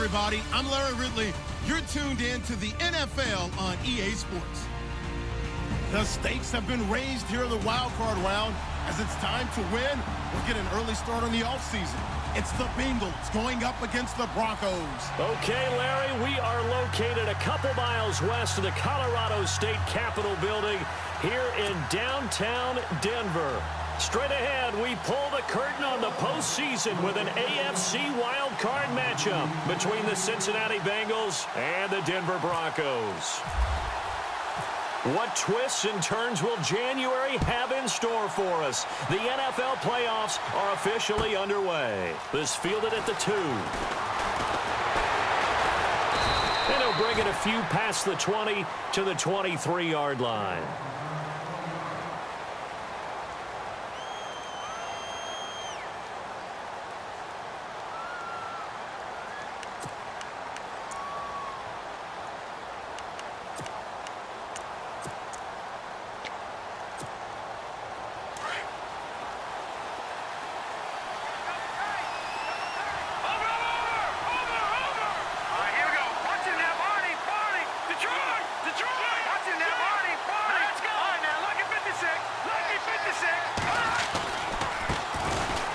everybody. I'm Larry Ridley. You're tuned in to the NFL on EA Sports. The stakes have been raised here in the wild card round. As it's time to win, we'll get an early start on the offseason. It's the Bengals going up against the Broncos. Okay, Larry, we are located a couple miles west of the Colorado State Capitol building here in downtown Denver. Straight ahead, we pull the curtain on the postseason with an AFC wildcard matchup between the Cincinnati Bengals and the Denver Broncos. What twists and turns will January have in store for us? The NFL playoffs are officially underway. This fielded at the 2. And he'll bring it a few past the 20 to the 23-yard line.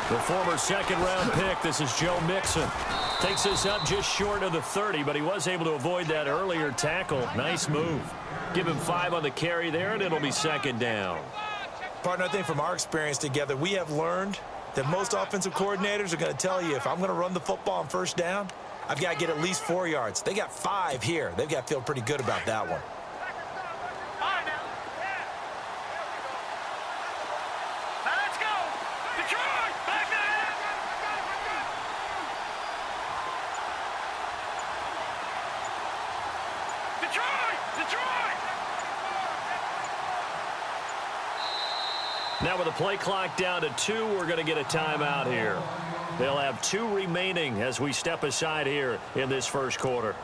The former second-round pick, this is Joe Mixon. Takes this up just short of the 30, but he was able to avoid that earlier tackle. Nice move. Give him 5 on the carry there, and it'll be second down. Partner, I think from our experience together, we have learned that most offensive coordinators are going to tell you, if I'm going to run the football on first down, I've got to get at least 4 yards. They got 5 here. They've got to feel pretty good about that one. Now with the play clock down to 2, we're going to get a timeout here. They'll have 2 remaining as we step aside here in this first quarter.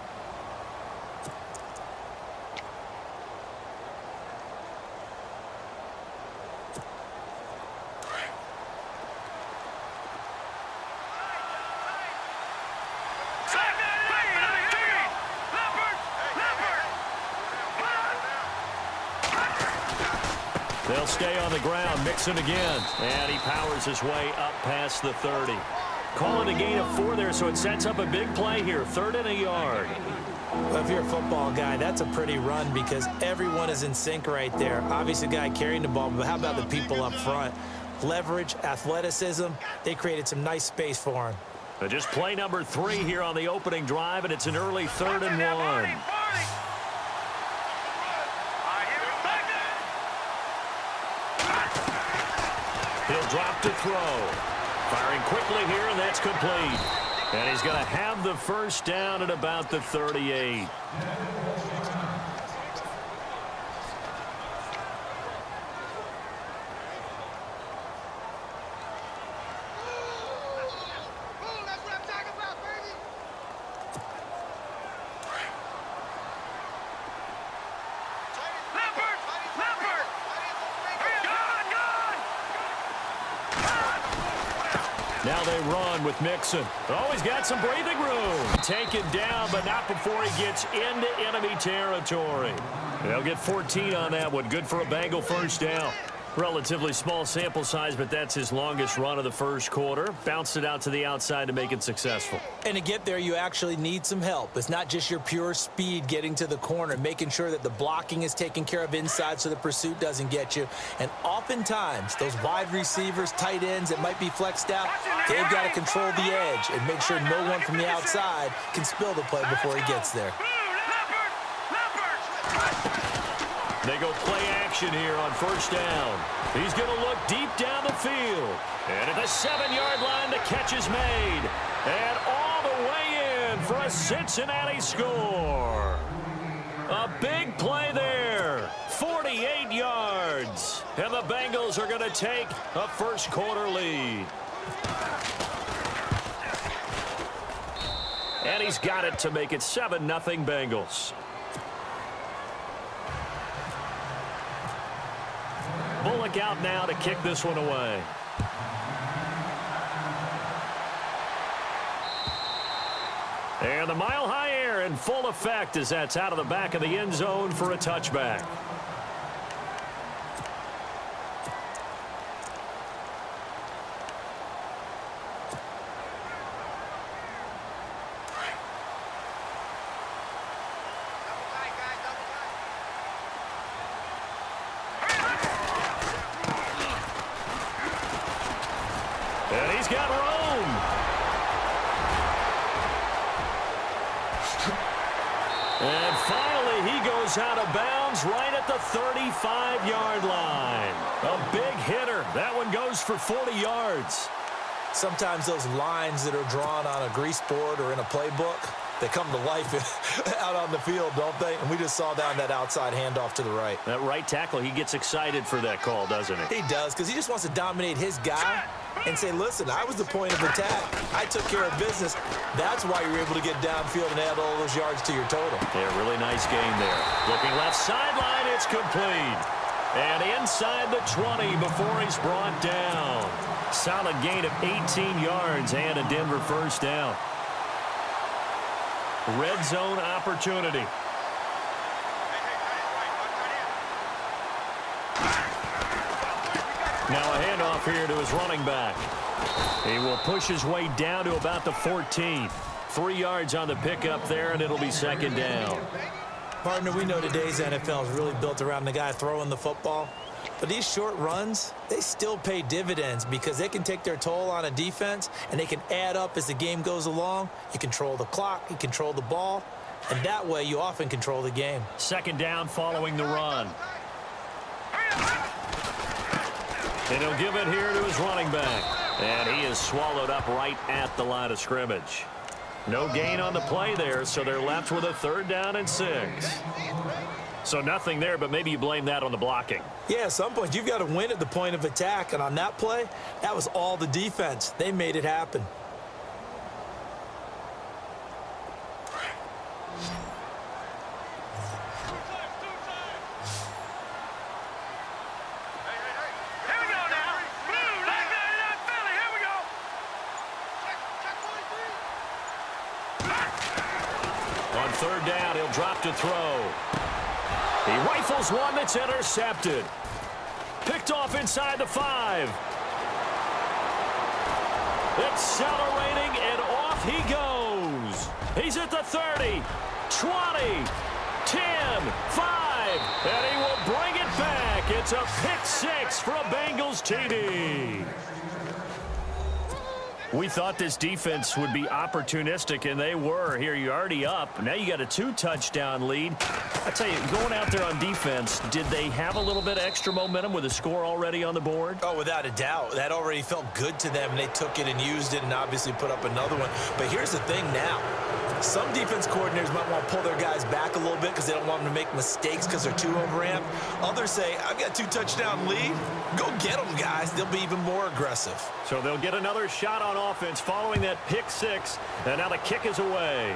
They'll stay on the ground. Mixon again. And he powers his way up past the 30. Calling a gain of 4 there, so it sets up a big play here. 3rd and a yard. Well, if you're a football guy, that's a pretty run because everyone is in sync right there. Obviously, the guy carrying the ball, but how about the people up front? Leverage, athleticism, they created some nice space for him. Just play number 3 here on the opening drive, and it's an early 3rd and 1. He'll drop to throw. Firing quickly here, and that's complete. And he's going to have the first down at about the 38. Now they run with Mixon. Oh, he's got some breathing room. Taken down, but not before he gets into enemy territory. They'll get 14 on that one. Good for a Bengal first down. Relatively small sample size, but that's his longest run of the first quarter. Bounced it out to the outside to make it successful. And to get there, you actually need some help. It's not just your pure speed getting to the corner, making sure that the blocking is taken care of inside so the pursuit doesn't get you. And oftentimes, those wide receivers, tight ends that might be flexed out, they've got to control the edge and make sure no one from the outside can spill the play before he gets there. They go play action here on first down. He's going to look deep down the field. And at the 7-yard line, the catch is made. And all the way in for a Cincinnati score. A big play there. 48 yards. And the Bengals are going to take a first quarter lead. And he's got it to make it 7-0 Bengals. Bullock out now to kick this one away. And the mile-high air in full effect as that's out of the back of the end zone for a touchback. And he's got room. And finally, he goes out of bounds right at the 35-yard line. A big hitter. That one goes for 40 yards. Sometimes those lines that are drawn on a grease board or in a playbook, they come to life out on the field, don't they? And we just saw down that outside handoff to the right. That right tackle, he gets excited for that call, doesn't he? He does, because he just wants to dominate his guy and say, listen, I was the point of attack. I took care of business. That's why you're able to get downfield and add all those yards to your total. Yeah, really nice game there. Looking left sideline, it's complete. And inside the 20 before he's brought down. Solid gain of 18 yards and a Denver first down. Red zone opportunity. Now a handoff here to his running back. He will push his way down to about the 14. 3 yards on the pickup there, and it'll be second down. Partner, we know today's NFL is really built around the guy throwing the football. But these short runs, they still pay dividends because they can take their toll on a defense, and they can add up as the game goes along. You control the clock, you control the ball, and that way you often control the game. Second down following the run. And he'll give it here to his running back. And he is swallowed up right at the line of scrimmage. No gain on the play there, so they're left with a 3rd down and 6. So nothing there, but maybe you blame that on the blocking. Yeah, at some point you've got to win at the point of attack, and on that play, that was all the defense. They made it happen. On 3rd down, he'll drop to throw. He rifles one that's intercepted. Picked off inside the 5. Accelerating, and off he goes. He's at the 30, 20, 10, 5, and he will bring it back. It's a pick 6 for a Bengals TD. We thought this defense would be opportunistic, and they were. Here, you're already up. Now you got a 2-touchdown lead. I tell you, going out there on defense, did they have a little bit of extra momentum with a score already on the board? Oh, without a doubt. That already felt good to them, and they took it and used it and obviously put up another one. But here's the thing now. Some defense coordinators might want to pull their guys back a little bit because they don't want them to make mistakes because they're too overamped. Others say, I've got a 2-touchdown lead. Go get them, guys. They'll be even more aggressive. So they'll get another shot on offense following that pick 6, and now the kick is away.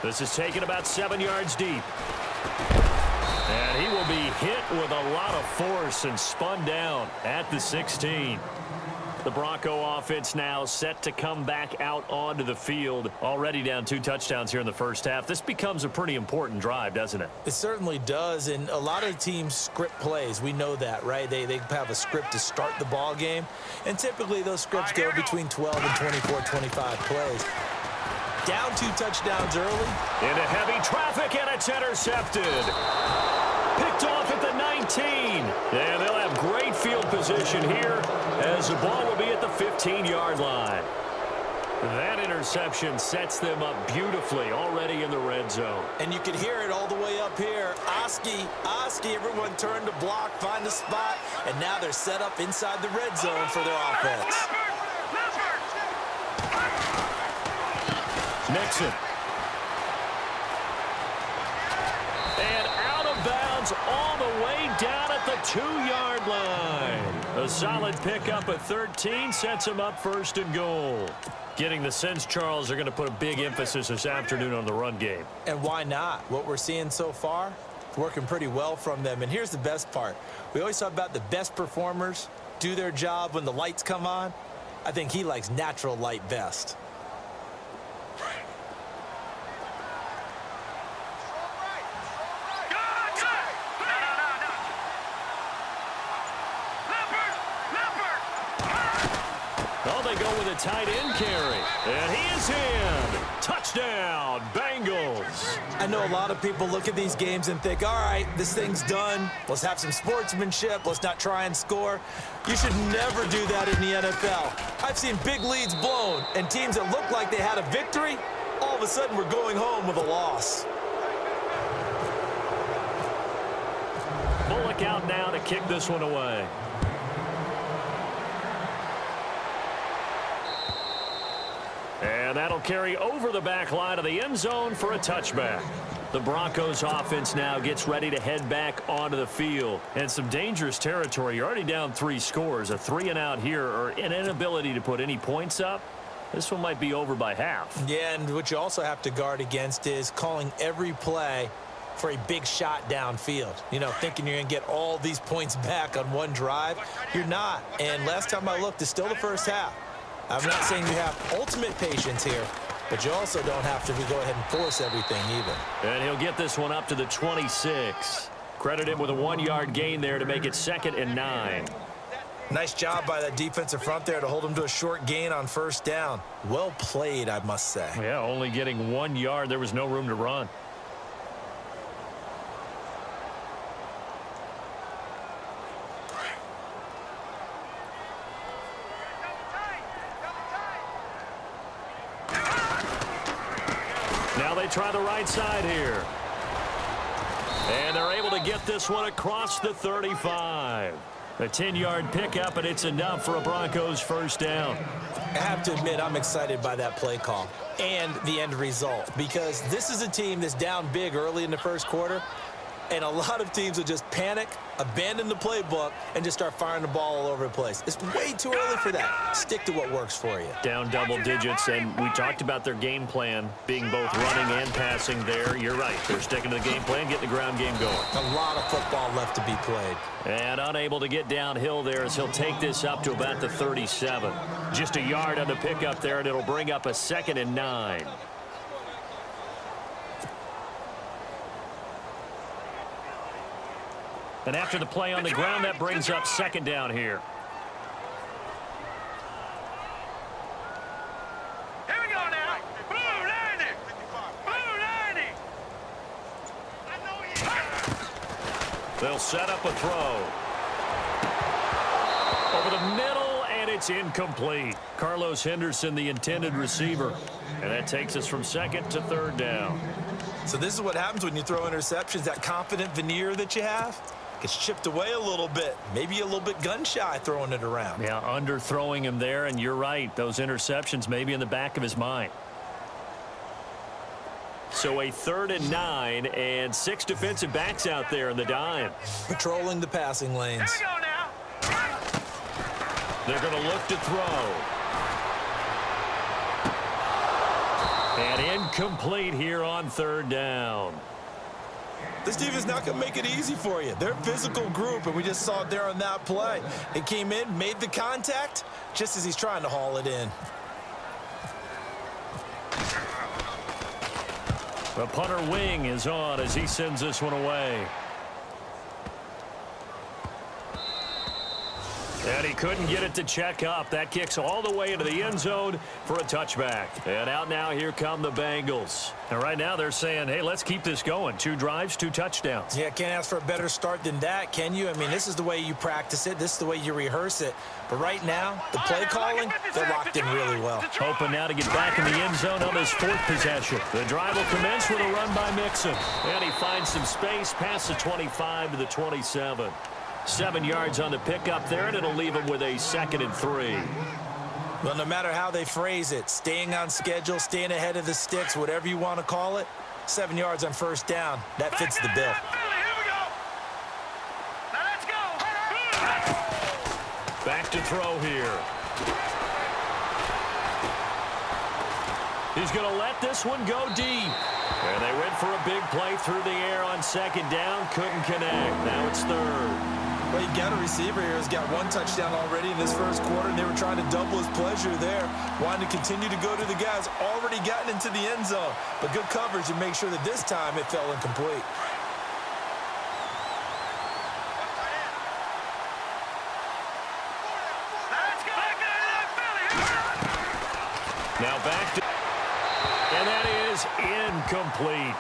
This is taken about 7 yards deep. And he will be hit with a lot of force and spun down at the 16. The Bronco offense now set to come back out onto the field. Already down 2 touchdowns here in the first half. This becomes a pretty important drive, doesn't it? It certainly does, and a lot of teams script plays. We know that, right? They have a script to start the ball game, and typically those scripts go between 12 and 24, 25 plays. Down 2 touchdowns early. Into heavy traffic, and it's intercepted. Picked off at the 19. And they'll have great field position here as the ball will be at the 15-yard line. That interception sets them up beautifully already in the red zone. And you can hear it all the way up here. Oski, everyone turned to block, find a spot, and now they're set up inside the red zone for their offense. Nixon. And out of bounds all the way down at the 2-yard line. A solid pickup at 13 sets him up 1st and goal. Getting the sense, Charles, they're going to put a big emphasis this afternoon on the run game. And why not? What we're seeing so far, working pretty well from them. And here's the best part. We always talk about the best performers do their job when the lights come on. I think he likes natural light best. Oh, they go with a tight end carry. And he is in. Touchdown, Bengals. I know a lot of people look at these games and think, all right, this thing's done. Let's have some sportsmanship. Let's not try and score. You should never do that in the NFL. I've seen big leads blown, and teams that looked like they had a victory, all of a sudden we're going home with a loss. Bullock out now to kick this one away. And that'll carry over the back line of the end zone for a touchback. The Broncos offense now gets ready to head back onto the field. And some dangerous territory. You're already down 3 scores. A 3-and-out here, or an inability to put any points up. This one might be over by half. Yeah, and what you also have to guard against is calling every play for a big shot downfield. You know, thinking you're going to get all these points back on one drive. You're not. And last time I looked, it's still the first half. I'm not saying you have ultimate patience here, but you also don't have to go ahead and force everything either. And he'll get this one up to the 26. Credit him with a 1-yard gain there to make it 2nd and 9. Nice job by that defensive front there to hold him to a short gain on first down. Well played, I must say. Yeah, only getting 1 yard. There was no room to run. Now they try the right side here. And they're able to get this one across the 35. A 10-yard pickup, and it's enough for a Broncos first down. I have to admit, I'm excited by that play call and the end result, because this is a team that's down big early in the first quarter, and a lot of teams will just panic, abandon the playbook, and just start firing the ball all over the place. It's way too early for that. Stick to what works for you. Down double digits, and we talked about their game plan being both running and passing there. You're right. They're sticking to the game plan, getting the ground game going. A lot of football left to be played. And unable to get downhill there as he'll take this up to about the 37. Just a yard on the pickup there, and it'll bring up a 2nd and 9. And after the play on the ground, that brings up 2nd down here. Here we go now. Blue 90. Blue 90. They'll set up a throw. Over the middle, and it's incomplete. Carlos Henderson, the intended receiver. And that takes us from 2nd to 3rd down. So this is what happens when you throw interceptions. That confident veneer that you have gets chipped away a little bit. Maybe a little bit gun-shy throwing it around. Yeah, underthrowing him there, and you're right. Those interceptions may be in the back of his mind. So a 3rd and 9, and 6 defensive backs out there in the dime. Patrolling the passing lanes. Here we go now. They're going to look to throw. And incomplete here on 3rd down. This team is not going to make it easy for you. They're a physical group, and we just saw it there on that play. It came in, made the contact, just as he's trying to haul it in. The punter wing is on as he sends this one away. And he couldn't get it to check up. That kicks all the way into the end zone for a touchback. And out now, here come the Bengals. And right now they're saying, hey, let's keep this going. 2 drives, 2 touchdowns. Yeah, can't ask for a better start than that, can you? I mean, this is the way you practice it. This is the way you rehearse it. But right now, the play calling, they're locked in really well. Hoping now to get back in the end zone on his 4th possession. The drive will commence with a run by Mixon. And he finds some space past the 25 to the 27. 7 yards on the pickup there, and it'll leave him with a 2nd and 3. Well, no matter how they phrase it, staying on schedule, staying ahead of the sticks, whatever you want to call it, 7 yards on first down, that fits the bill. Here we go. Now let's go. Back to throw here. He's going to let this one go deep. And they went for a big play through the air on 2nd down. Couldn't connect. Now it's 3rd. Well, you've got a receiver here who's got 1 touchdown already in this first quarter, and they were trying to double his pleasure there, wanting to continue to go to the guys already gotten into the end zone. But good coverage and make sure that this time it fell incomplete. Let's go. Now back to... And that is incomplete.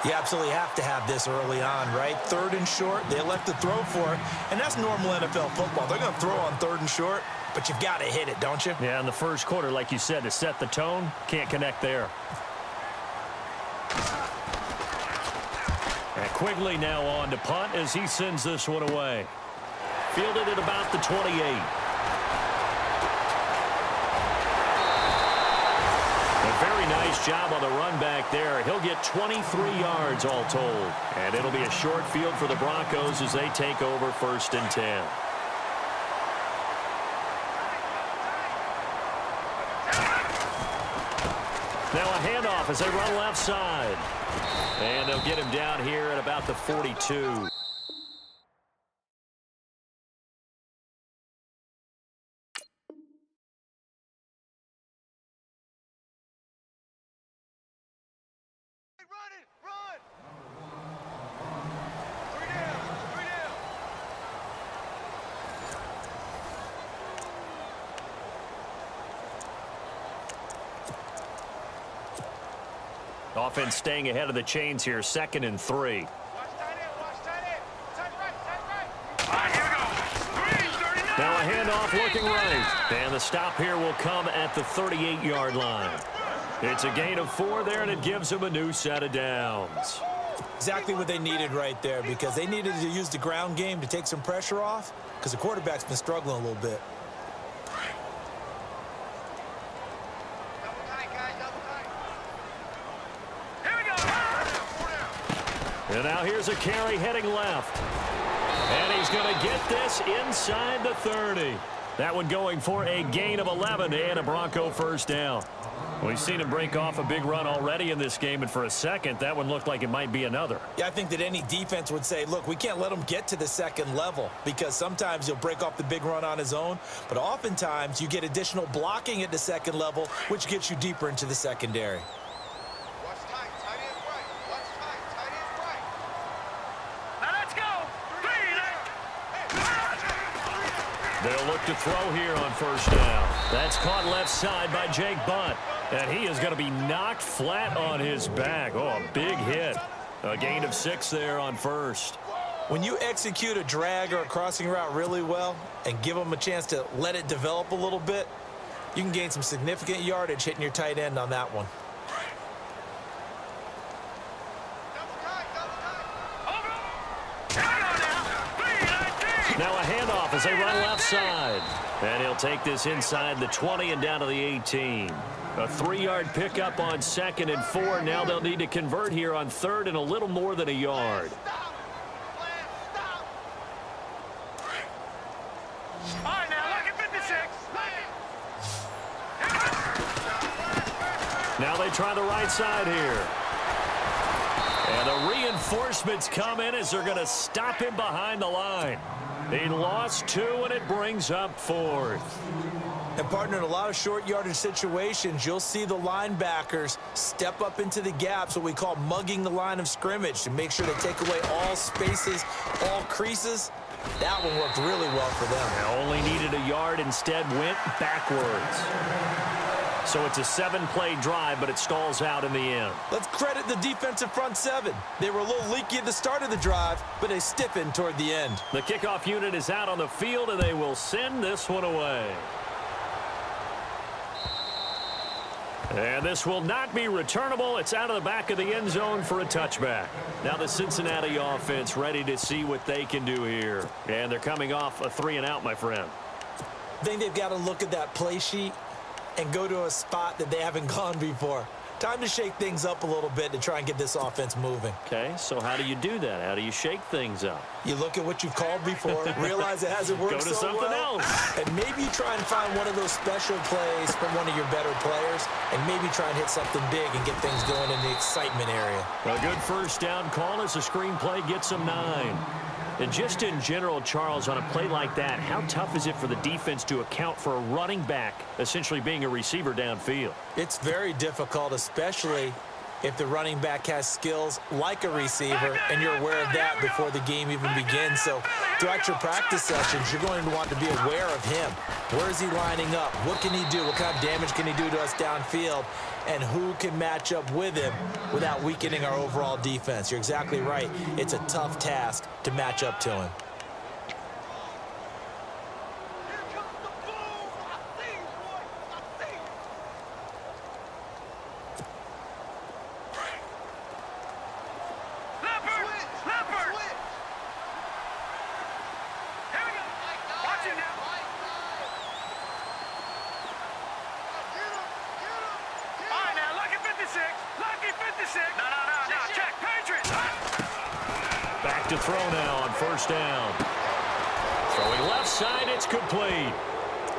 You absolutely have to have this early on, right? 3rd and short, they elect to throw for it, and that's normal NFL football. They're going to throw on 3rd and short, but you've got to hit it, don't you? Yeah, in the first quarter, like you said, to set the tone, can't connect there. And Quigley now on to punt as he sends this one away. Fielded at about the 28. Very nice job on the run back there. He'll get 23 yards all told. And it'll be a short field for the Broncos as they take over 1st and 10. Now a handoff as they run left side. And they'll get him down here at about the 42. Offense staying ahead of the chains here, 2nd and 3. Now a handoff looking right. And the stop here will come at the 38-yard line. It's a gain of 4 there, and it gives them a new set of downs. Exactly what they needed right there, because they needed to use the ground game to take some pressure off, because the quarterback's been struggling a little bit. And now here's a carry heading left. And he's going to get this inside the 30. That one going for a gain of 11 and a Bronco 1st down. We've seen him break off a big run already in this game, and for a second, that one looked like it might be another. Yeah, I think that any defense would say, look, we can't let him get to the 2nd level, because sometimes he'll break off the big run on his own, but oftentimes you get additional blocking at the 2nd level, which gets you deeper into the secondary. They'll look to throw here on 1st down. That's caught left side by Jake Butt. And he is going to be knocked flat on his back. Oh, a big hit. A gain of 6 there on 1st. When you execute a drag or a crossing route really well and give them a chance to let it develop a little bit, you can gain some significant yardage hitting your tight end on that one. Now a handoff as they run left side. And he'll take this inside the 20 and down to the 18. A 3-yard pickup on 2nd and 4. Now they'll need to convert here on 3rd and a little more than a yard. All right, now look at 56. Now they try the right side here. And the reinforcements come in as they're going to stop him behind the line. He lost 2, and it brings up 4th. And, partner, in a lot of short yardage situations, you'll see the linebackers step up into the gaps, what we call mugging the line of scrimmage, to make sure to take away all spaces, all creases. That one worked really well for them. Now only needed a yard, instead went backwards. So it's a 7-play drive, but it stalls out in the end. Let's credit the defensive front 7. They were a little leaky at the start of the drive, but they stiffened toward the end. The kickoff unit is out on the field, and they will send this one away. And this will not be returnable. It's out of the back of the end zone for a touchback. Now the Cincinnati offense ready to see what they can do here. And they're coming off a 3-and-out, my friend. I think they've got to look at that play sheet and go to a spot that they haven't gone before. Time to shake things up a little bit to try and get this offense moving. Okay, so how do you do that? How do you shake things up? You look at what you've called before, realize it hasn't worked so well. Go to something else. And maybe you try and find one of those special plays from one of your better players, and maybe try and hit something big and get things going in the excitement area. A good 1st down call as the screenplay gets them 9. And just in general, Charles, on a play like that, how tough is it for the defense to account for a running back essentially being a receiver downfield? It's very difficult, especially if the running back has skills like a receiver, and you're aware of that before the game even begins. So throughout your practice sessions, you're going to want to be aware of him. Where is he lining up? What can he do? What kind of damage can he do to us downfield? And who can match up with him without weakening our overall defense? You're exactly right. It's a tough task to match up to him. Back to throw now on first down. Throwing left side, it's complete.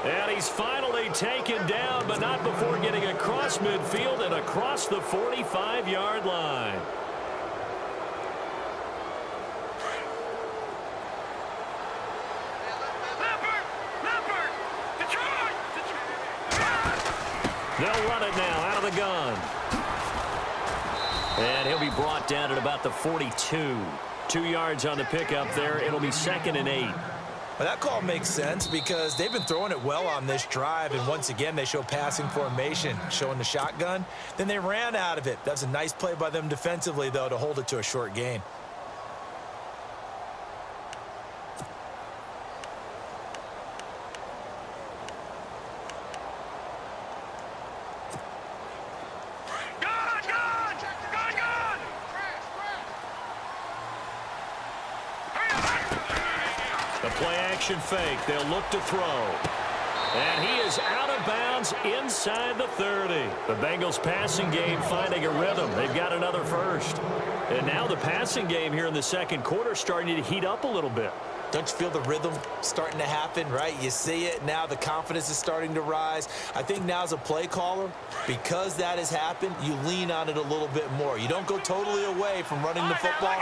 And he's finally taken down, but not before getting across midfield and across the 45-yard line. They'll run it now out of the gun. And he'll be brought down at about the 42. 2 yards on the pickup there. It'll be 2nd and 8. Well, that call makes sense because they've been throwing it well on this drive, and once again, they show passing formation, showing the shotgun. Then they ran out of it. That's a nice play by them defensively, though, to hold it to a short gain. Play-action fake. They'll look to throw. And he is out of bounds inside the 30. The Bengals passing game finding a rhythm. They've got another first. And now the passing game here in the second quarter starting to heat up a little bit. Don't you feel the rhythm starting to happen, right? You see it. Now the confidence is starting to rise. I think now as a play caller, because that has happened, you lean on it a little bit more. You don't go totally away from running the football,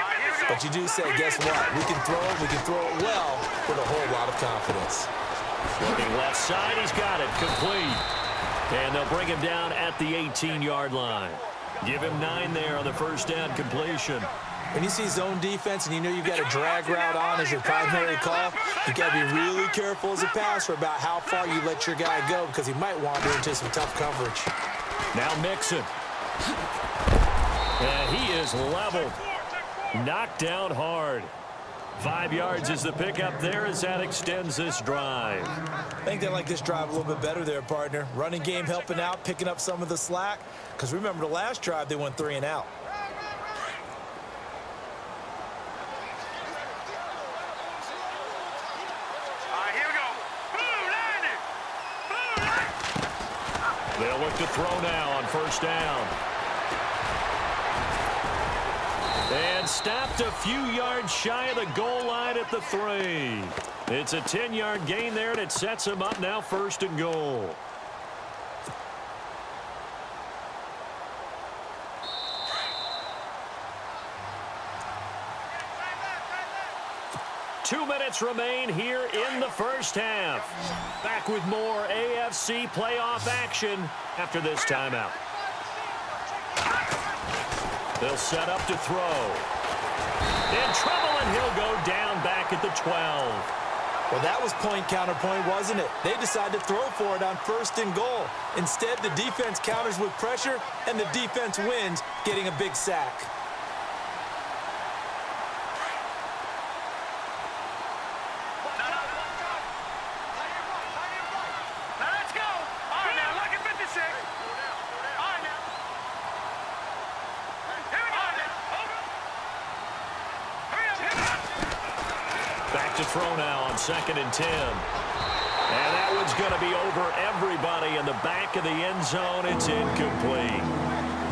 but you do say, guess what? We can throw it well with a whole lot of confidence. Looking left side, he's got it. Complete. And they'll bring him down at the 18-yard line. Give him 9 there on the first down completion. When you see zone defense and you know you've got a drag route on as your primary call, you've got to be really careful as a passer about how far you let your guy go because he might wander into some tough coverage. Now Mixon. And he is leveled. Knocked down hard. 5 yards is the pickup there as that extends this drive. I think they like this drive a little bit better there, partner. Running game helping out, picking up some of the slack. Because remember the last drive, they went 3 and out. They'll look to throw now on first down. And stopped a few yards shy of the goal line at the 3. It's a 10-yard gain there, and it sets him up now 1st and goal. Two minutes remain here in the first half. Back with more AFC playoff action after this timeout. They'll set up to throw. In trouble, and he'll go down back at the 12. Well, that was point counterpoint, wasn't it? They decided to throw for it on 1st and goal. Instead, the defense counters with pressure, and the defense wins, getting a big sack. Back to throw now on 2nd and 10. And that one's going to be over everybody in the back of the end zone. It's incomplete.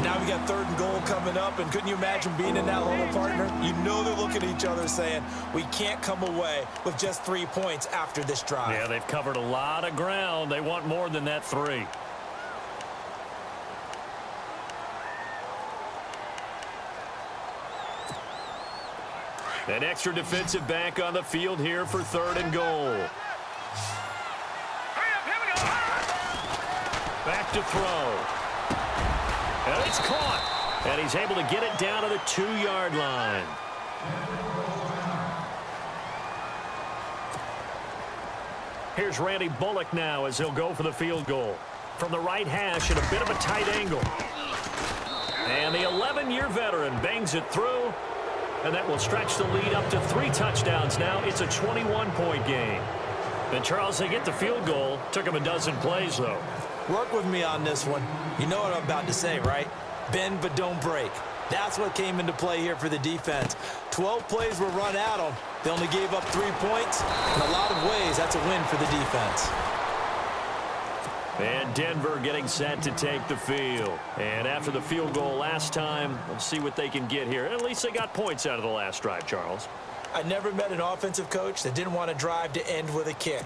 Now we got 3rd and goal coming up, and couldn't you imagine being in that little partner? You know they're looking at each other saying, we can't come away with just 3 points after this drive. Yeah, they've covered a lot of ground. They want more than that 3. An extra defensive back on the field here for 3rd and goal. Back to throw. And it's caught. And he's able to get it down to the 2-yard line. Here's Randy Bullock now as he'll go for the field goal. From the right hash at a bit of a tight angle. And the 11-year veteran bangs it through. And that will stretch the lead up to 3 touchdowns now. It's a 21-point game. And, Charles, they get the field goal. Took him a dozen plays, though. Work with me on this one. You know what I'm about to say, right? Bend but don't break. That's what came into play here for the defense. 12 plays were run at them. They only gave up 3 points. In a lot of ways, that's a win for the defense. And Denver getting set to take the field. And after the field goal last time, we'll see what they can get here. At least they got points out of the last drive, Charles. I never met an offensive coach that didn't want to drive to end with a kick.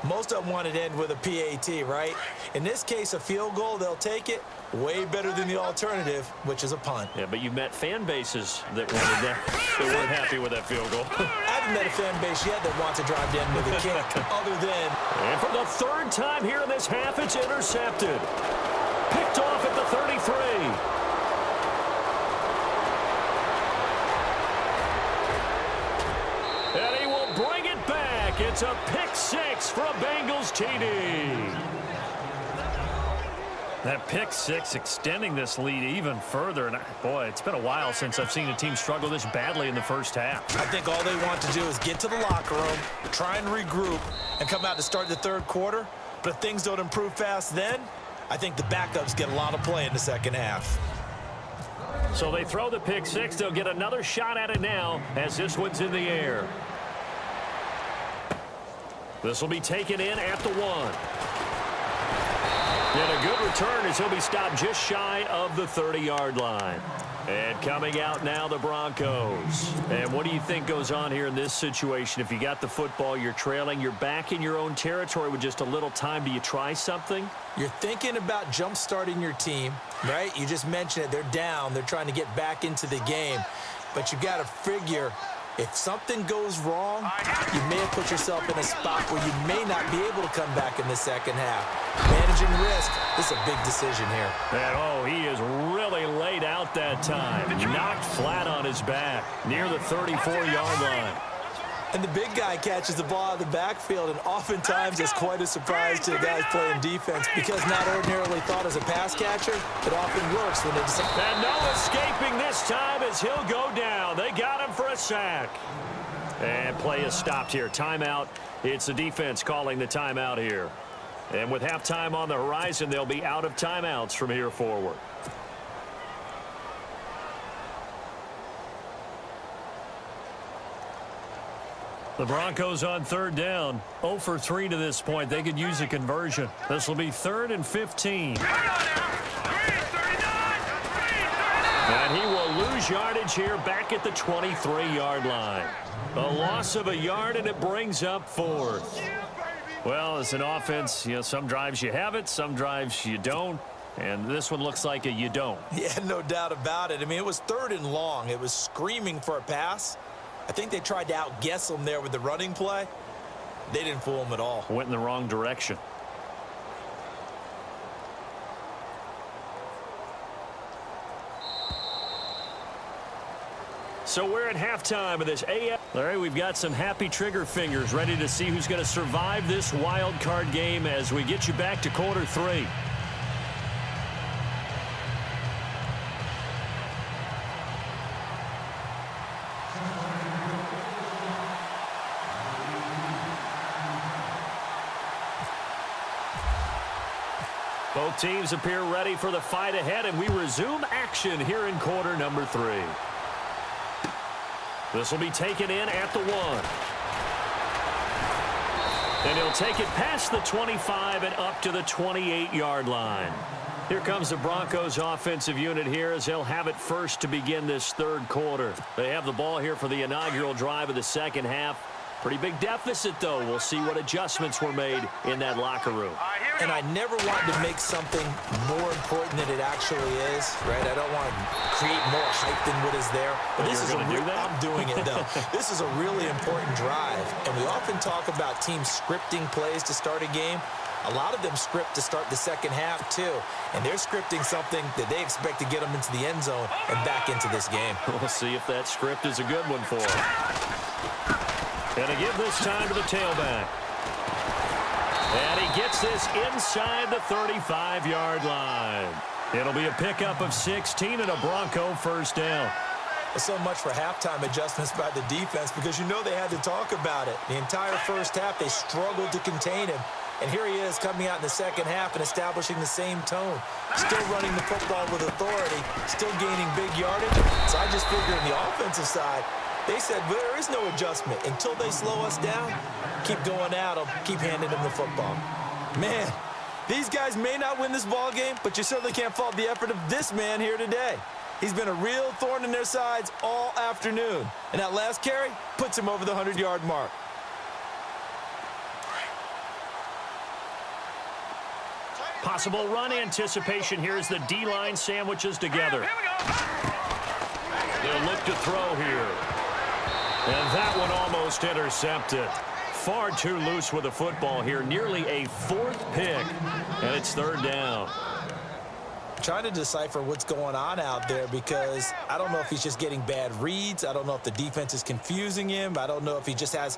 Most of them wanted to end with a PAT, right? In this case, a field goal, they'll take it. Way better than the alternative, which is a punt. Yeah, but you've met fan bases that wanted that. They weren't happy with that field goal. I haven't met a fan base yet that wants to drive to end with a kick, other than... And for the 3rd time here in this half, it's intercepted. Picked off at the 33. And he will bring it back. It's a pick 6 for a Bengals TD. That pick 6 extending this lead even further. And, boy, it's been a while since I've seen a team struggle this badly in the first half. I think all they want to do is get to the locker room, try and regroup, and come out to start the 3rd quarter. But if things don't improve fast then, I think the backups get a lot of play in the second half. So they throw the pick 6. They'll get another shot at it now as this one's in the air. This will be taken in at the 1. And a good return as he'll be stopped just shy of the 30-yard line. And coming out now, the Broncos. And what do you think goes on here in this situation? If you got the football, you're trailing, you're back in your own territory with just a little time. Do you try something? You're thinking about jump-starting your team, right? You just mentioned it. They're down. They're trying to get back into the game. But you got to figure, if something goes wrong, you may have put yourself in a spot where you may not be able to come back in the second half. Managing risk, this is a big decision here. And, oh, he is really laid out that time. Knocked flat on his back near the 34-yard line. And the big guy catches the ball out of the backfield, and oftentimes it's quite a surprise to the guys playing defense because not ordinarily thought as a pass catcher, it often works when they decide. And no escaping this time as he'll go down. They got him for a sack. And play is stopped here. Timeout. It's the defense calling the timeout here. And with halftime on the horizon, they'll be out of timeouts from here forward. The Broncos on 3rd down. 0 for 3 to this point. They could use a conversion. This will be 3rd and 15. And he will lose yardage here back at the 23-yard line. A loss of a yard, and it brings up 4th. Well, as an offense, you know, some drives you have it, some drives you don't. And this one looks like a you don't. Yeah, no doubt about it. I mean, it was 3rd and long. It was screaming for a pass. I think they tried to outguess him there with the running play. They didn't fool him at all. Went in the wrong direction. So we're at halftime of this AF. All right, we've got some happy trigger fingers ready to see who's going to survive this wild card game as we get you back to quarter 3. Both teams appear ready for the fight ahead, and we resume action here in quarter number 3. This will be taken in at the 1. And he'll take it past the 25 and up to the 28-yard line. Here comes the Broncos offensive unit here as they'll have it first to begin this 3rd quarter. They have the ball here for the inaugural drive of the second half. Pretty big deficit, though. We'll see what adjustments were made in that locker room. And I never want to make something more important than it actually is, right? I don't want to create more hype than what is there. But this is I'm doing it, though. This is a really important drive. And we often talk about teams scripting plays to start a game. A lot of them script to start the second half, too. And they're scripting something that they expect to get them into the end zone and back into this game. We'll see if that script is a good one for them. Gonna give this time to the tailback. And he gets this inside the 35-yard line. It'll be a pickup of 16 and a Bronco first down. So much for halftime adjustments by the defense because you know they had to talk about it. The entire first half, they struggled to contain him. And here he is coming out in the second half and establishing the same tone. Still running the football with authority, still gaining big yardage. So I just figure on the offensive side, they said, well, there is no adjustment. Until they slow us down, keep going at them, keep handing them the football. Man, these guys may not win this ball game, but you certainly can't fault the effort of this man here today. He's been a real thorn in their sides all afternoon. And that last carry puts him over the 100-yard mark. Possible run anticipation here as the D-line sandwiches together. They'll look to throw here. And that one almost intercepted. Far too loose with the football here. Nearly a fourth pick. And it's third down. Trying to decipher what's going on out there because I don't know if he's just getting bad reads. I don't know if the defense is confusing him. I don't know if he just has,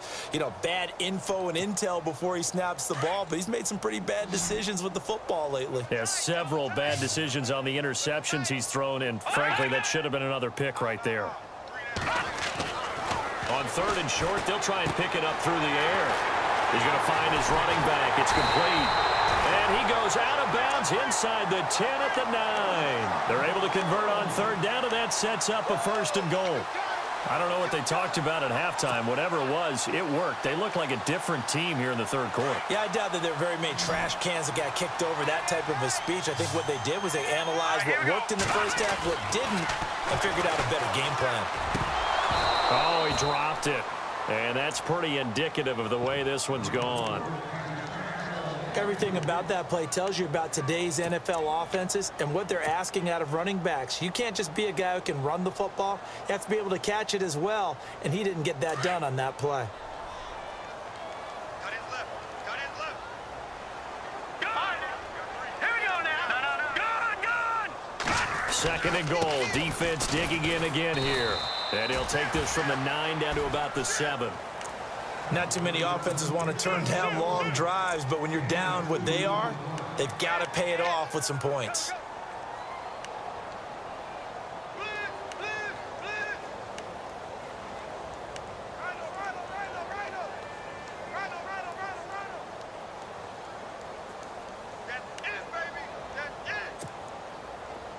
bad info and intel before he snaps the ball. But he's made some pretty bad decisions with the football lately. Yeah, several bad decisions on the interceptions he's thrown, and frankly, that should have been another pick right there. On third and short, they'll try and pick it up through the air. He's going to find his running back. It's complete. And he goes out of bounds inside the 10 at the 9. They're able to convert on third down, and that sets up a first and goal. I don't know what they talked about at halftime. Whatever it was, it worked. They look like a different team here in the third quarter. Yeah, I doubt that there were very many trash cans that got kicked over, that type of a speech. I think what they did was they analyzed what worked in the first half, what didn't, and figured out a better game plan. Oh, he dropped it. And that's pretty indicative of the way this one's gone. Everything about that play tells you about today's NFL offenses and what they're asking out of running backs. You can't just be a guy who can run the football. You have to be able to catch it as well, and he didn't get that done on that play. Cut in left. Cut in left. Gone. Here we go now. Gone. Second and goal. Defense digging in again here. And he'll take this from the 9 down to about the 7. Not too many offenses want to turn down long drives, but when you're down what they are, they've got to pay it off with some points.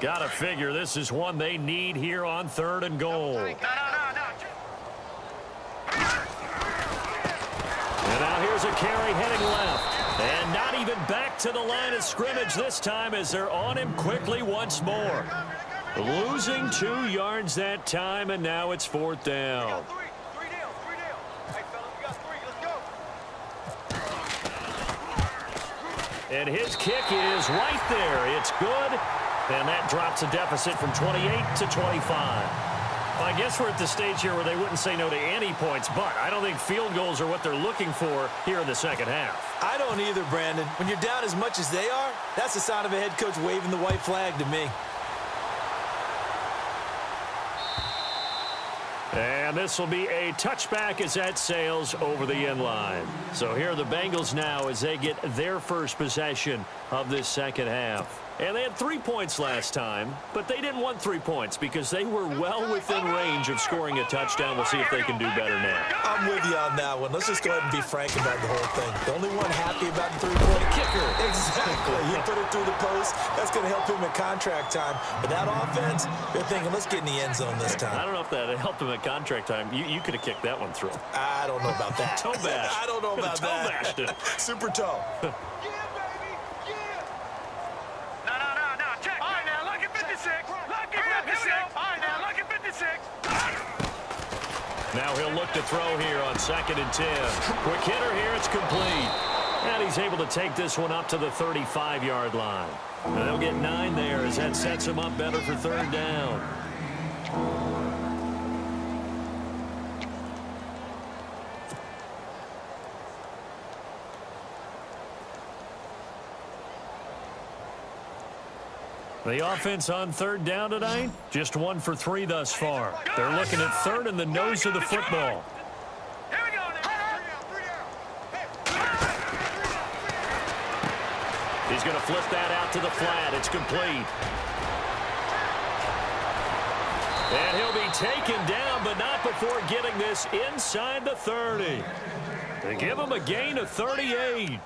Got to figure this is one they need here on third and goal. And now here's a carry heading left. And not even back to the line of scrimmage this time as they're on him quickly once more. Losing 2 yards that time, and now it's fourth down. Three down. Hey, fellas, we got 3. Let's go. And his kick is right there. It's good. And that drops a deficit from 28 to 25. Well, I guess we're at the stage here where they wouldn't say no to any points, but I don't think field goals are what they're looking for here in the second half. I don't either, Brandon. When you're down as much as they are, that's the sign of a head coach waving the white flag to me. And this will be a touchback as that sails over the end line. So here are the Bengals now as they get their first possession of this second half. And they had 3 points last time, but they didn't want 3 points because they were well within range of scoring a touchdown. We'll see if they can do better now. I'm with you on that one. Let's just go ahead and be frank about the whole thing. The only one happy about the three-point kicker. Exactly. He put it through the post. That's going to help him at contract time. But that offense, they're thinking, let's get in the end zone this time. I don't know if that helped him at contract time. You could have kicked that one through. I don't know about that. Toe bash. I don't know about toe that. bashed it. Super toe. Now he'll look to throw here on 2nd and 10. Quick hitter here, it's complete. And he's able to take this one up to the 35-yard line. And they'll get 9 there as that sets him up better for third down. The offense on third down tonight, just 1 for 3 thus far. They're looking at third in the nose of the football. Here we go. He's going to flip that out to the flat. It's complete. And he'll be taken down, but not before getting this inside the 30. They give him a gain of 38.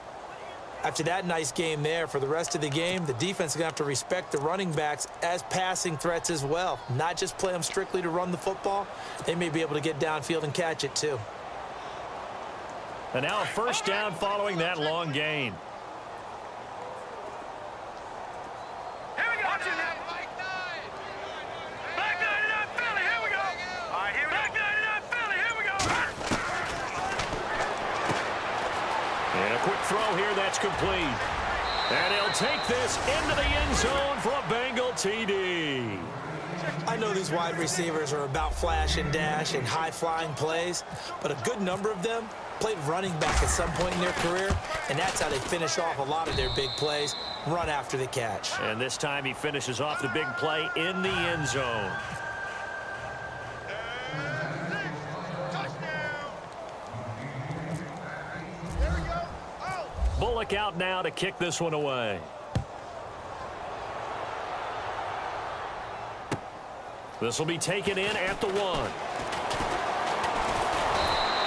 After that nice game there, for the rest of the game, the defense is going to have to respect the running backs as passing threats as well. Not just play them strictly to run the football. They may be able to get downfield and catch it too. And now a first down following that long gain. Here we go. Back 9 and up, Philly. Here we go. All right, here we go. Back 9 and up, Philly. Here we go. And a quick throw here, that's complete. And he'll take this into the end zone for a Bengal TD. I know these wide receivers are about flash and dash and high-flying plays, but a good number of them played running back at some point in their career, and that's how they finish off a lot of their big plays, run after the catch. And this time he finishes off the big play in the end zone. Bullock out now to kick this one away. This will be taken in at the 1.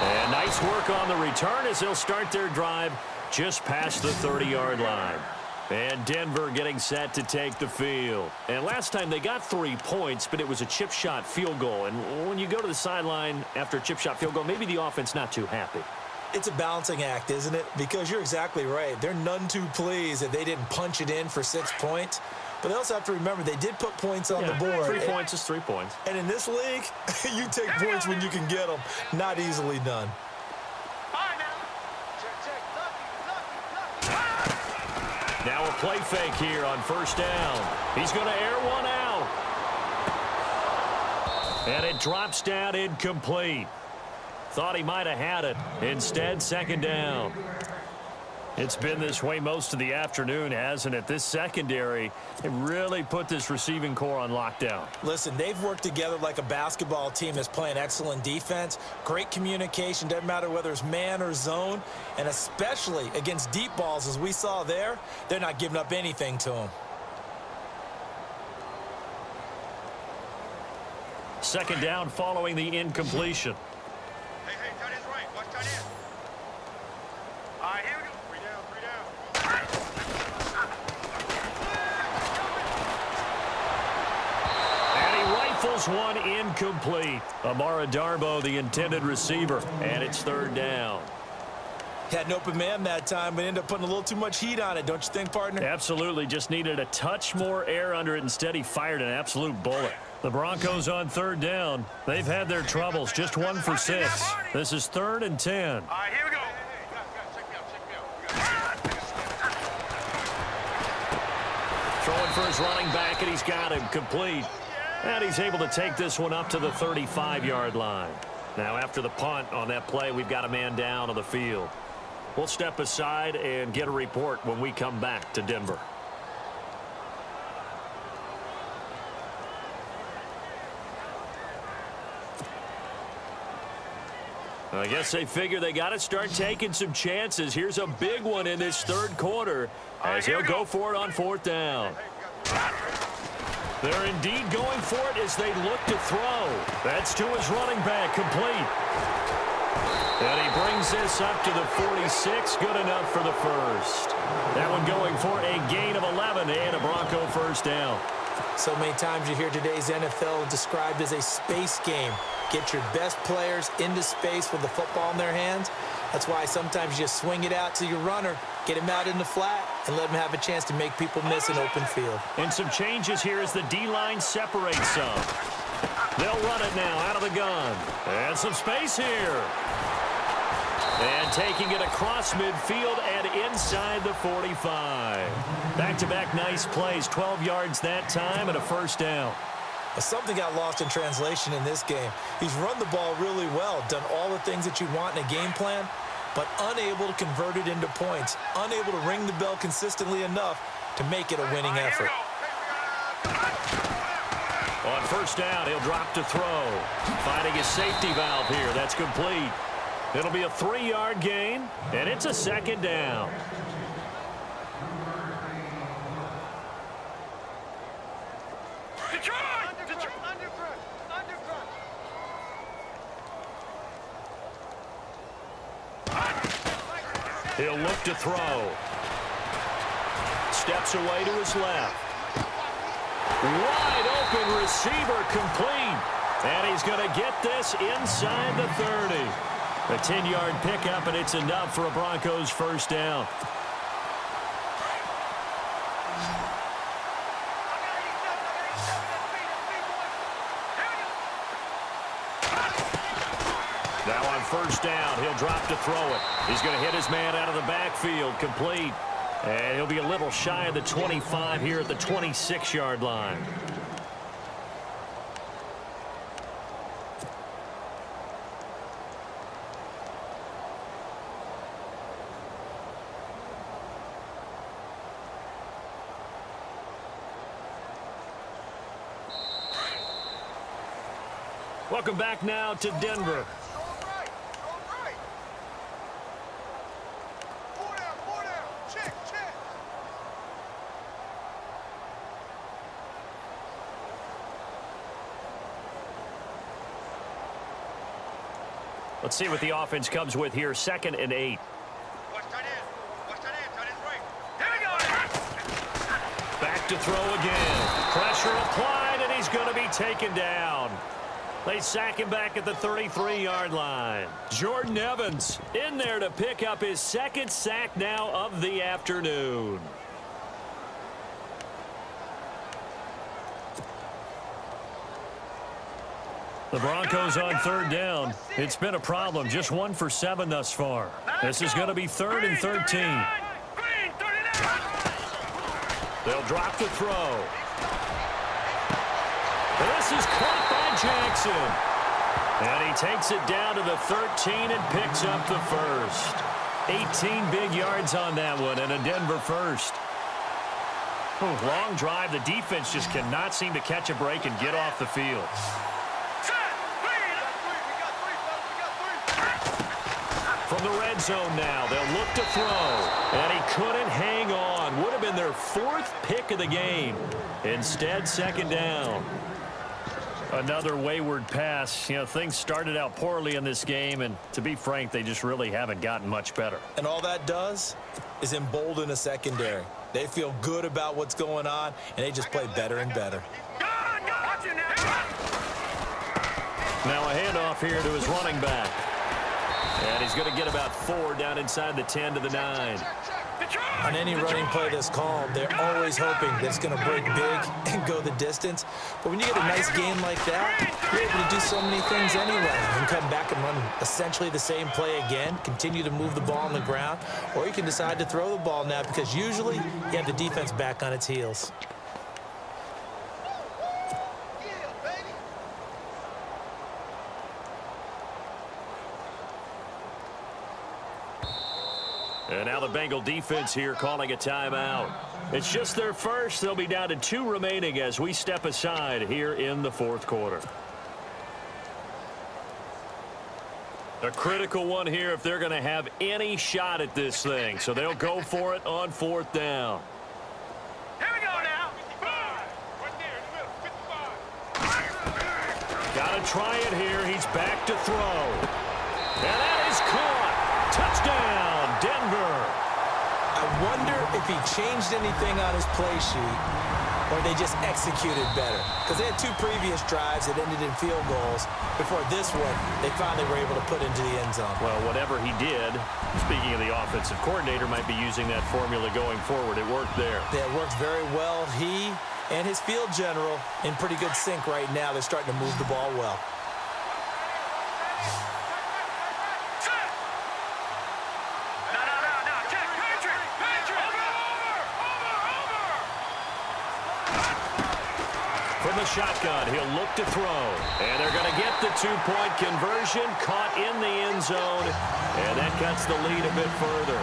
And nice work on the return as they'll start their drive just past the 30-yard line. And Denver getting set to take the field. And last time they got 3 points, but it was a chip shot field goal. And when you go to the sideline after a chip shot field goal, maybe the offense not too happy. It's a balancing act, isn't it? Because you're exactly right. They're none too pleased that they didn't punch it in for 6 points. But they also have to remember they did put points on the board. 3 points is 3 points. And in this league, you take points when you can get them. Not easily done. Now a play fake here on first down. He's going to air one out. And it drops down incomplete. Thought he might have had it. Instead, second down. It's been this way most of the afternoon, hasn't it? This secondary, it really put this receiving core on lockdown. Listen, they've worked together like a basketball team that's playing excellent defense. Great communication, doesn't matter whether it's man or zone. And especially against deep balls, as we saw there, they're not giving up anything to them. Second down following the incompletion. Hey, tight end's right. Watch tight end. All right, here we go. 3 down. And he rifles one incomplete. Amara Darbo, the intended receiver, and it's third down. Had an open man that time, but ended up putting a little too much heat on it, don't you think, partner? Absolutely, just needed a touch more air under it. Instead, he fired an absolute bullet. The Broncos on third down. They've had their troubles, just 1 for 6. This is 3rd and 10. All right, here we go. Throwing for his running back, and he's got him complete. And he's able to take this one up to the 35-yard line. Now, after the punt on that play, we've got a man down on the field. We'll step aside and get a report when we come back to Denver. I guess they figure they got to start taking some chances. Here's a big one in this third quarter as he'll go for it on 4th down. They're indeed going for it as they look to throw. That's to his running back, complete. And he brings this up to the 46, good enough for the first. That one going for a gain of 11 and a Bronco first down. So many times you hear today's NFL described as a space game. Get your best players into space with the football in their hands. That's why sometimes you just swing it out to your runner, get him out in the flat, and let him have a chance to make people miss an open field. And some changes here as the D-line separates some. They'll run it now out of the gun. And some space here. And taking it across midfield and inside the 45. Back-to-back nice plays, 12 yards that time and a first down. Something got lost in translation in this game. He's run the ball really well, done all the things that you want in a game plan, but unable to convert it into points, unable to ring the bell consistently enough to make it a winning effort. On first down, he'll drop to throw. Finding his safety valve here. That's complete. It'll be a 3-yard gain, and it's a second down. He'll look to throw. Steps away to his left. Wide open receiver complete. And he's going to get this inside the 30. A 10-yard pickup, and it's enough for a Broncos first down. Now on first down, he'll drop to throw it. He's going to hit his man out of the backfield, complete. And he'll be a little shy of the 25 here at the 26-yard line. Welcome back now to Denver. Let's see what the offense comes with here. 2nd and 8. Back to throw again. Pressure applied, and he's going to be taken down. They sack him back at the 33-yard line. Jordan Evans in there to pick up his 2nd sack now of the afternoon. The Broncos on 3rd down. It's been a problem. Just 1 for 7 thus far. This is going to be 3rd and 13. They'll drop the throw. This is caught by Jackson. And he takes it down to the 13 and picks up the first. 18 big yards on that one and a Denver first. Long drive. The defense just cannot seem to catch a break and get off the field. From the red zone now, they'll look to throw. And he couldn't hang on. Would have been their 4th pick of the game. Instead, 2nd down. Another wayward pass. You know, things started out poorly in this game, and to be frank, they just really haven't gotten much better. And all that does is embolden a secondary. They feel good about what's going on, and they just play better and better. Now a handoff here to his running back. And he's going to get about 4 down inside the 10 to the 9. On any running play that's called, they're always hoping that it's going to break big and go the distance. But when you get a nice game like that, you're able to do so many things anyway. You can come back and run essentially the same play again, continue to move the ball on the ground, or you can decide to throw the ball now because usually you have the defense back on its heels. And now the Bengal defense here calling a timeout. It's just their first. They'll be down to 2 remaining as we step aside here in the 4th quarter. A critical one here if they're going to have any shot at this thing. So they'll go for it on 4th down. Here we go now. Got to try it here. He's back to throw. And that is caught. Touchdown, Denver. I wonder if he changed anything on his play sheet or they just executed better. Because they had 2 previous drives that ended in field goals. Before this one, they finally were able to put into the end zone. Well, whatever he did, speaking of the offensive coordinator, might be using that formula going forward. It worked there. Yeah, it worked very well. He and his field general in pretty good sync right now. They're starting to move the ball well. From the shotgun, he'll look to throw. And they're going to get the 2-point conversion, caught in the end zone. And that cuts the lead a bit further.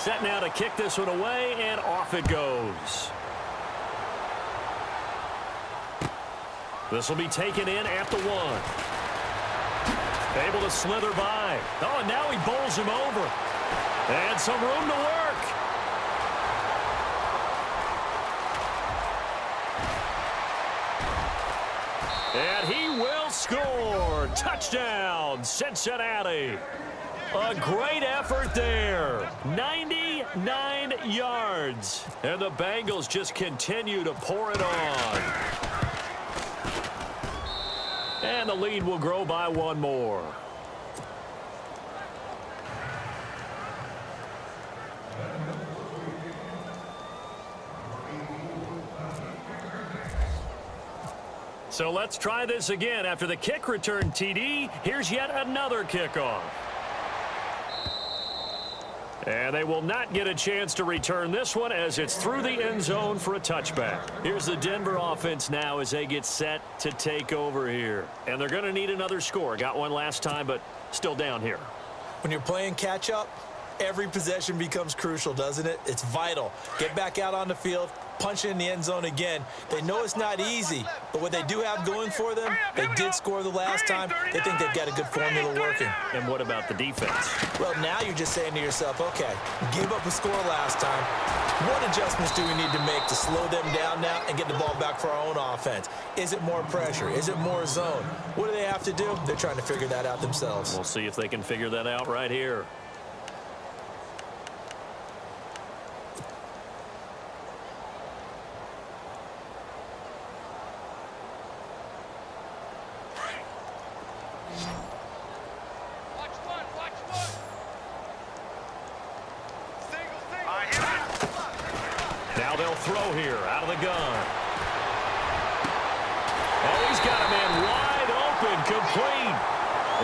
Set now to kick this one away, and off it goes. This will be taken in at the 1. Able to slither by. Oh, and now he bowls him over. And some room to work. And he will score. Touchdown, Cincinnati. A great effort there. 99 yards. And the Bengals just continue to pour it on. And the lead will grow by one more. So let's try this again. After the kick return TD, here's yet another kickoff. And they will not get a chance to return this one as it's through the end zone for a touchback. Here's the Denver offense now as they get set to take over here. And they're going to need another score. Got one last time, but still down here. When you're playing catch-up, every possession becomes crucial, doesn't it? It's vital. Get back out on the field, punch it in the end zone again. They know it's not easy, but what they do have going for them, they did score the last time. They think they've got a good formula working. And what about the defense? Well, now you're just saying to yourself, okay, give up a score last time. What adjustments do we need to make to slow them down now and get the ball back for our own offense? Is it more pressure? Is it more zone? What do they have to do? They're trying to figure that out themselves. We'll see if they can figure that out right here. Now they'll throw here out of the gun. Oh, he's got a man wide open, complete.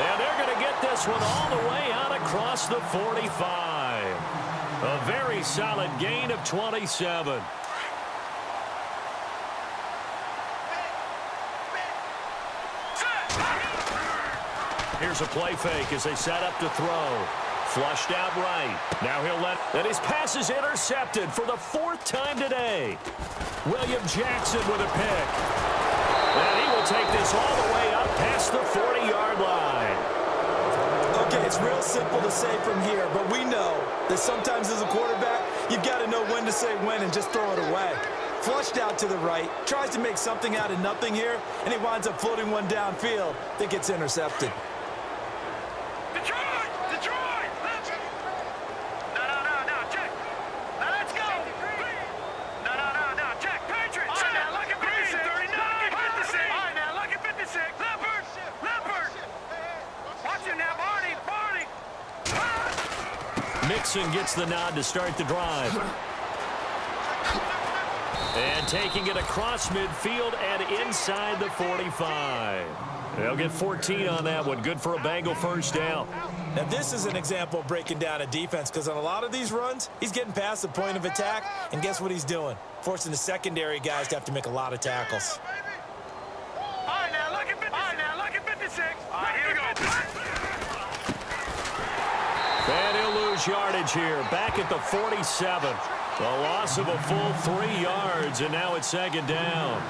And they're going to get this one all the way out across the 45. A very solid gain of 27. Here's a play fake as they set up to throw. Flushed out right. Now he'll let... And his pass is intercepted for the 4th time today. William Jackson with a pick. And he will take this all the way up past the 40-yard line. Okay, it's real simple to say from here, but we know that sometimes as a quarterback, you've got to know when to say when and just throw it away. Flushed out to the right, tries to make something out of nothing here, and he winds up floating one downfield that gets intercepted. Mixon gets the nod to start the drive. And taking it across midfield and inside the 45. They'll get 14 on that one. Good for a Bengal first down. Now, this is an example of breaking down a defense because on a lot of these runs, he's getting past the point of attack, and guess what he's doing? Forcing the secondary guys to have to make a lot of tackles. All right, now look at 56. All right, here we go. And he'll lose yardage here. Back at the 47. A loss of a full 3 yards, and now it's 2nd down.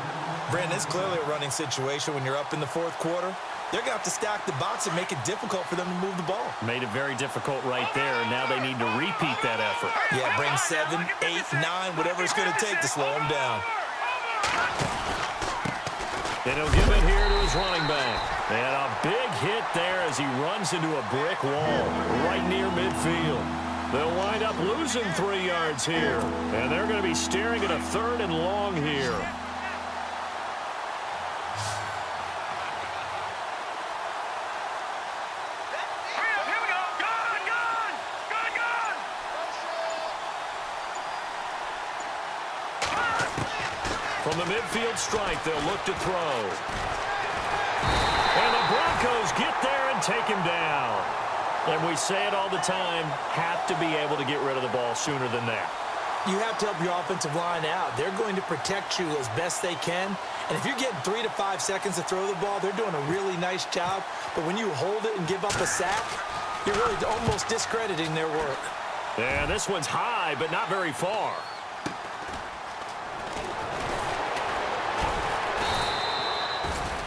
Brandon, it's clearly a running situation when you're up in the 4th quarter. They're going to have to stack the box and make it difficult for them to move the ball. Made it very difficult right there. Now they need to repeat that effort. Yeah, bring 7, 8, 9, whatever it's going to take to slow them down. And he'll give it here to his running back. And a big hit there as he runs into a brick wall right near midfield. They'll wind up losing 3 yards here. And they're going to be staring at a 3rd and long here. From the midfield strike, they'll look to throw. And the Broncos get there and take him down. And we say it all the time, have to be able to get rid of the ball sooner than that. You have to help your offensive line out. They're going to protect you as best they can. And if you're getting 3 to 5 seconds to throw the ball, they're doing a really nice job. But when you hold it and give up a sack, you're really almost discrediting their work. And this one's high, but not very far.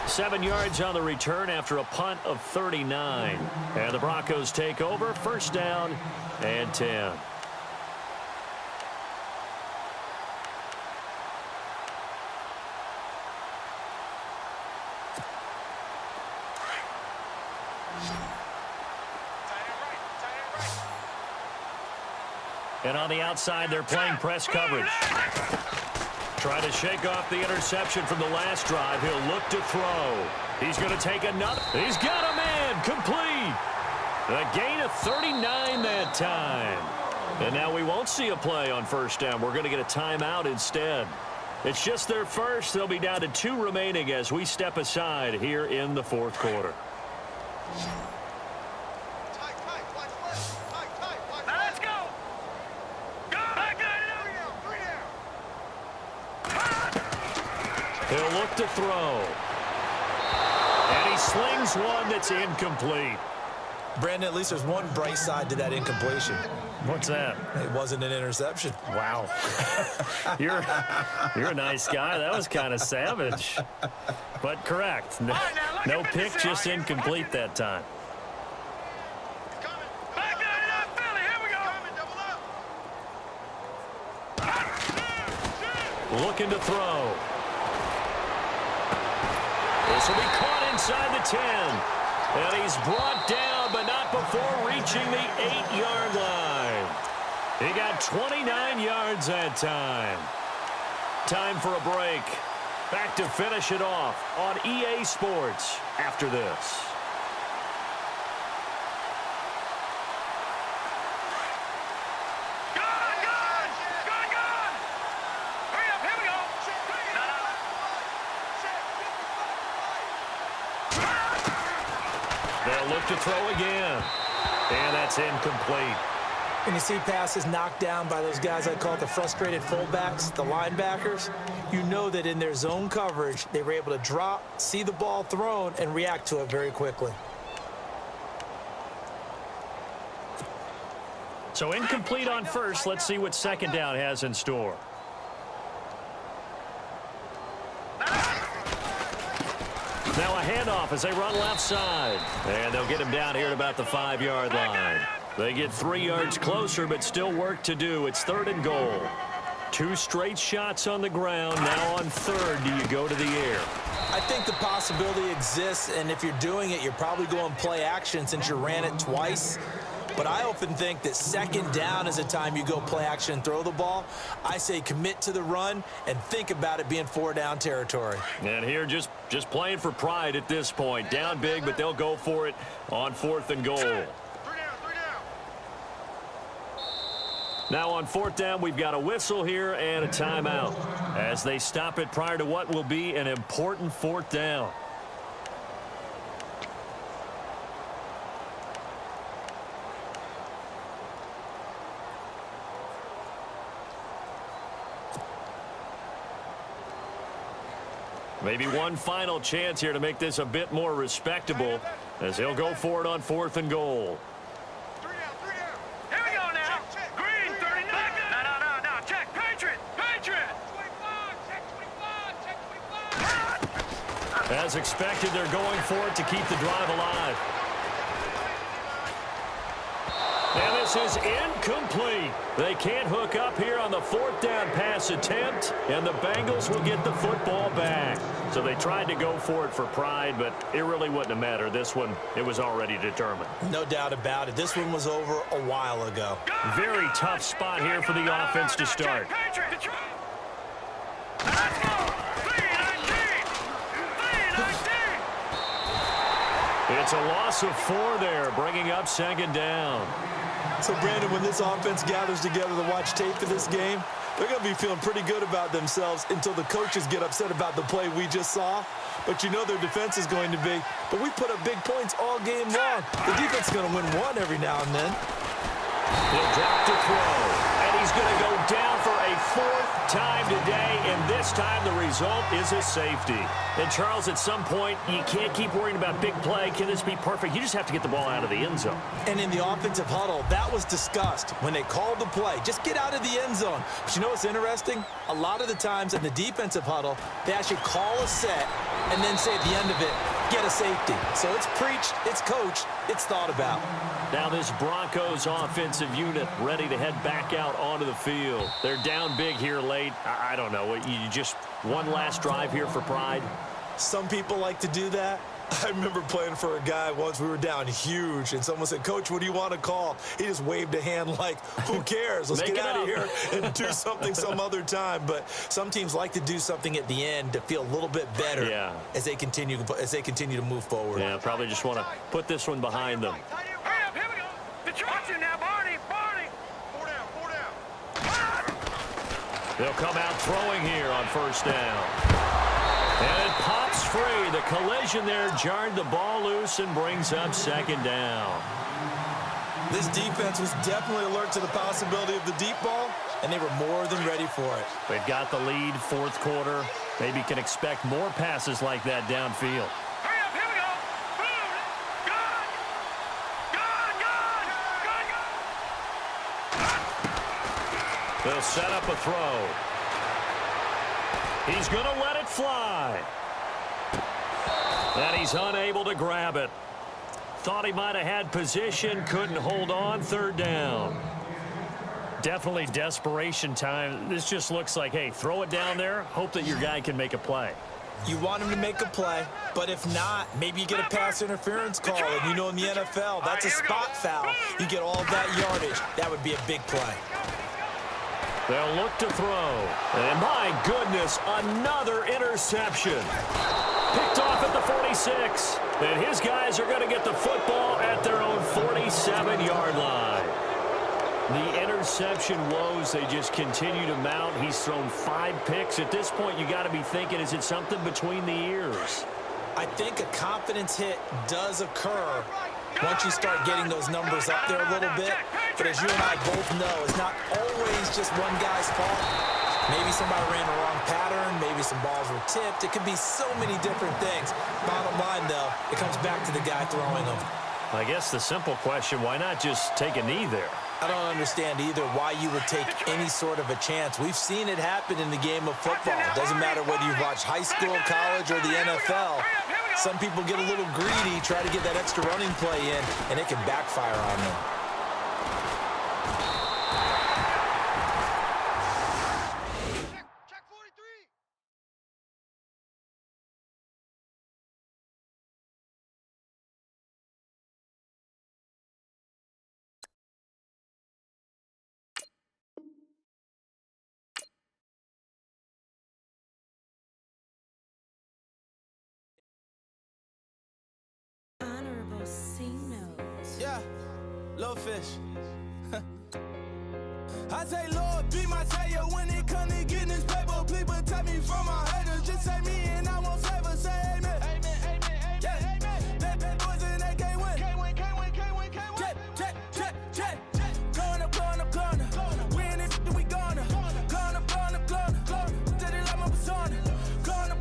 Seven yards on the return after a punt of 39. And the Broncos take over, first down and 10. And on the outside, they're playing press coverage. Trying to shake off the interception from the last drive. He'll look to throw. He's going to take another. He's got a man. Complete. A gain of 39 that time. And now we won't see a play on first down. We're going to get a timeout instead. It's just their first. They'll be down to 2 remaining as we step aside here in the fourth quarter. He'll look to throw. And he slings one that's incomplete. Brandon, at least there's one bright side to that incompletion. What's that? It wasn't an interception. Wow. You're a nice guy. That was kind of savage. But correct. No pick, just incomplete that time. Looking to throw. This will be caught inside the 10. And he's brought down, but not before reaching the 8-yard line. He got 29 yards that time. Time for a break. Back to finish it off on EA Sports after this. They'll look to throw again. And that's incomplete. When you see passes knocked down by those guys I call the frustrated fullbacks, the linebackers, you know that in their zone coverage, they were able to drop, see the ball thrown, and react to it very quickly. So incomplete on first. Let's see what second down has in store. Now a handoff as they run left side. And they'll get him down here at about the 5-yard line. They get 3 yards closer, but still work to do. It's 3rd and goal. 2 straight shots on the ground. Now on 3rd, do you go to the air? I think the possibility exists, and if you're doing it, you're probably going play action since you ran it twice. But I often think that second down is a time you go play action and throw the ball. I say commit to the run and think about it being 4-down territory. And here just playing for pride at this point. Down big, but they'll go for it on 4th and goal. Now on 4th down, we've got a whistle here and a timeout as they stop it prior to what will be an important 4th down. Maybe one final chance here to make this a bit more respectable as he'll go for it on 4th and goal. Here we go now. Green, 39. No. Check. Patriot. 25. Check 25. As expected, they're going for it to keep the drive alive. And this is incomplete. They can't hook up here on the 4th down pass attempt, and the Bengals will get the football back. So they tried to go for it for pride, but it really wouldn't have mattered. This one, it was already determined. No doubt about it. This one was over a while ago. Very tough spot here for the offense to start. It's a loss of 4 there, bringing up 2nd down. So, Brandon, when this offense gathers together to watch tape for this game, they're going to be feeling pretty good about themselves until the coaches get upset about the play we just saw. But you know their defense is going to be. But we put up big points all game long. The defense is going to win one every now and then. He'll drop to throw, and he's going to go down for a 4th time today, and this time the result is a safety. And, Charles, at some point, you can't keep worrying about big play. Can this be perfect? You just have to get the ball out of the end zone. And in the offensive huddle, that was discussed when they called the play. Just get out of the end zone. But you know what's interesting? A lot of the times in the defensive huddle, they actually call a set and then say at the end of it, get a safety. So it's preached, it's coached, it's thought about. Now this Broncos offensive unit ready to head back out onto the field. They're down big here late. I don't know. You just one last drive here for pride? Some people like to do that. I remember playing for a guy once. We were down huge, and someone said, Coach, what do you want to call? He just waved a hand like, who cares? Let's get out of here and do something some other time. But some teams like to do something at the end to feel a little bit better as they continue to move forward. Yeah, probably just want to put this one behind them. Hurry up, here we go. Watch it now, Barney. Four down. They'll come out throwing here on first down. And it pops free. The collision there jarred the ball loose and brings up second down. This defense was definitely alert to the possibility of the deep ball, and they were more than ready for it. They've got the lead, fourth quarter. Maybe can expect more passes like that downfield. Hurry up, here we go. Boom. Gone. They'll set up a throw. He's going to let it fly. And he's unable to grab it. Thought he might have had position, couldn't hold on, third down. Definitely desperation time. This just looks like, hey, throw it down there, hope that your guy can make a play. You want him to make a play, but if not, maybe you get a pass interference call. And you know in the NFL, that's a spot foul. You get all that yardage. That would be a big play. They'll look to throw. And my goodness, another interception. Picked off at the 46. And his guys are going to get the football at their own 47-yard line. The interception woes, they just continue to mount. He's thrown 5 picks. At this point, you got to be thinking, is it something between the ears? I think a confidence hit does occur once you start getting those numbers up there a little bit. But as you and I both know, it's not always just one guy's fault. Maybe somebody ran a wrong pattern. Maybe some balls were tipped. It could be so many different things. Bottom line, though, it comes back to the guy throwing them. I guess the simple question, why not just take a knee there? I don't understand either why you would take any sort of a chance. We've seen it happen in the game of football. It doesn't matter whether you've watched high school, college, or the NFL. Some people get a little greedy, try to get that extra running play in, and it can backfire on them. Check 43. Honorable C note. Yeah, little fish. I say, Lord, be my savior when it comes to getting this paper. Please protect me from my haters. Just say me and I won't save us. Say amen. Amen, amen, yeah. Amen. That boys and they can't win. Can't win, can't win, can't win, can't win. Jet. Going up. We in it, we gonna. Gonna. Did it like my persona. Gonna.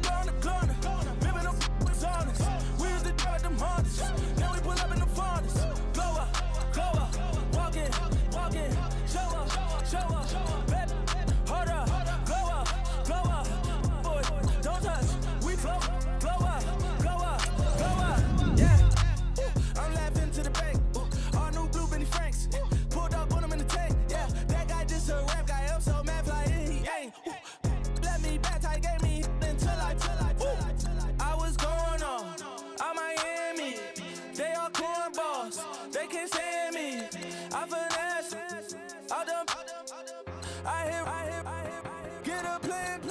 Living up was honest. We used to drive them Hondas. Now we pull up in the furnace. Glow up. Walking. Show up. Baby, hold up. Glow up. Boy, don't touch. We flow up. Yeah. I'm laughing to the bank. All new blue Benny Franks. Pulled up on him in the tank. Yeah, that guy just a rap guy. I'm so mad fly in, he ain't. Let me back tight, gave me until I was going on. I'm Miami. They all cornballs. They can't stand me. I finesse. All them. I hear. Get a plan.